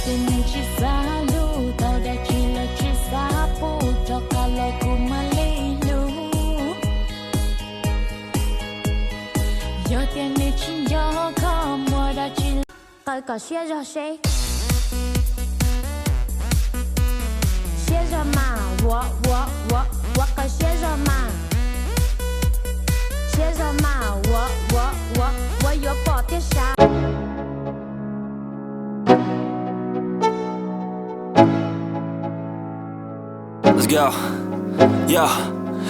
tenho te salu, toda chila te sapo, toca logo malelu. Yo tenho te yo como da chila. Có xia rồi xe. Xia rồi mà, wo có xia rồi mà. Xia rồi mà, wo yo bỏ tiếc sao. Let's go, yo.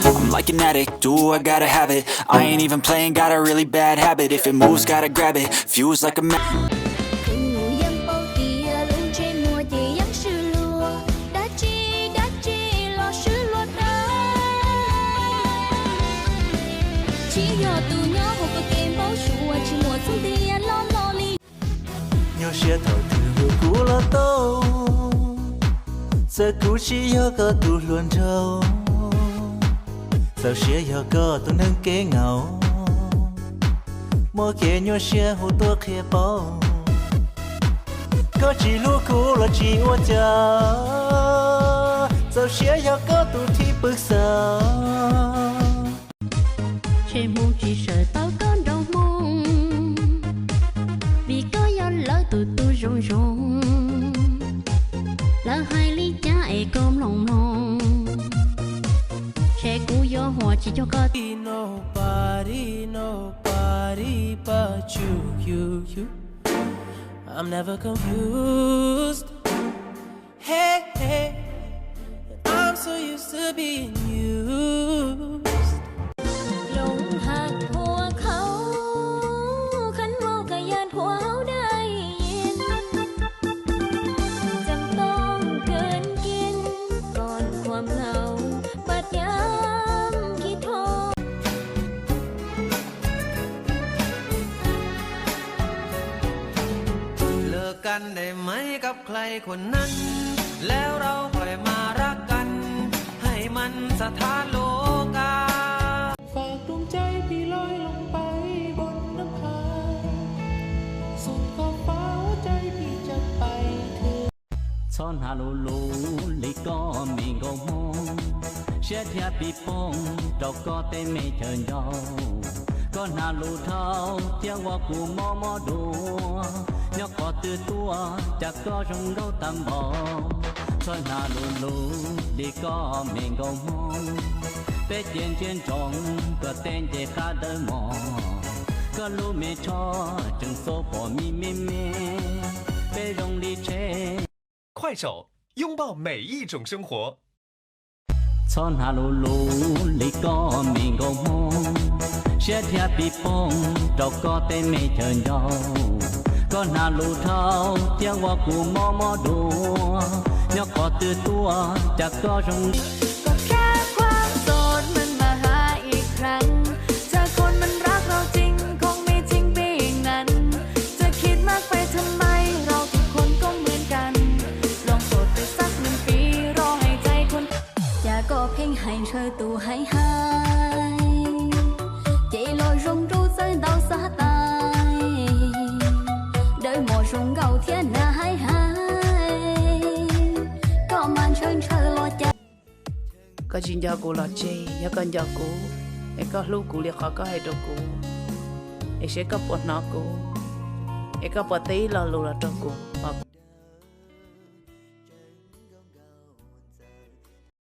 I'm like an addict, do I gotta have it. I ain't even playing, got a really bad habit. If it moves, gotta grab it, fuse like a Nhớ sẽ thầu từ cũ lo tô giờ cũ chỉ nhớ có tu luôn trâu giờ sẽ nhớ có tu nâng kế ngầu mỗi khi nhớ sẽ hồ tua kia bao có chỉ lúc cũ là chỉ ô giờ sẽ nhớ có tu thi bước giờ trên mũ chỉ sợ tao con đầu mông vì có gió lỡ tụi tôi rong rong lỡ hai ly cha ấy cơm lòng lòng xe cũ gió hòa chỉ cho có nobody but you I'm never confused hey I'm so used to being used lงหักหัวเขาขันโมกะยานหัวเขาได้ยินจำต้องเกินกินก่อนความเหงาบัดยามคิดโทษเลิกกันได้ไหมกับใครคนนั้นแล้วเราค่อยมารักกันให้มันสถานโลกาฝากดวงใจพี่ลอยลงไปบนน้ำพาสุดขอบฟ้าหัวใจพี่จะไปถึงซ่อนหาลูลูลิก็มีงงเชื่อเทียบปีปงดอกก็เต้ไม่เชิญยาวก็หาลูเท้าเที่ยงว่ากูมอดูยกคอตื่นตัวจากก็จงเราตามบอกซ่อนหาลูลูลิก็มีงงเป็ดเย็นเชียนจงก็เต้นเจข้าเดินมองก็รู้ไม่ชอจึงโซพอมีไปรงลีเช快手，拥抱每一种生活。ซ่อนหาลูลูลิก็มีงงเชื่อเทียบปีปงดอกก็เต้ไม่เชิญยาวก็หาลูเท้าเที่ยงว่ากูมอดูยกคอตื่นตัวจากก็จงก็แค่ความโสดมันมาหาอีกครั้งถ้าคนมันรักเราจริงคงไม่จริงไปอย่างนั้นจะคิดมากไปทำไมเราทุกคนก็เหมือนกันลองโสดไปสัก1 ปีรอให้ใจคนอย่าก็เพ่งให้เธอตัวหายใจลอยรงรู้ใจดาวสาตายđợi mùa rung gầu thiên na hai có màn chơi chơi lo cha có chuyện giờ cô lo chơi nhớ con giờ cô em có lúc cô liệt khó có hay đâu cô em sẽ có bọn nó cô em có bọn tí lo lù là cho cô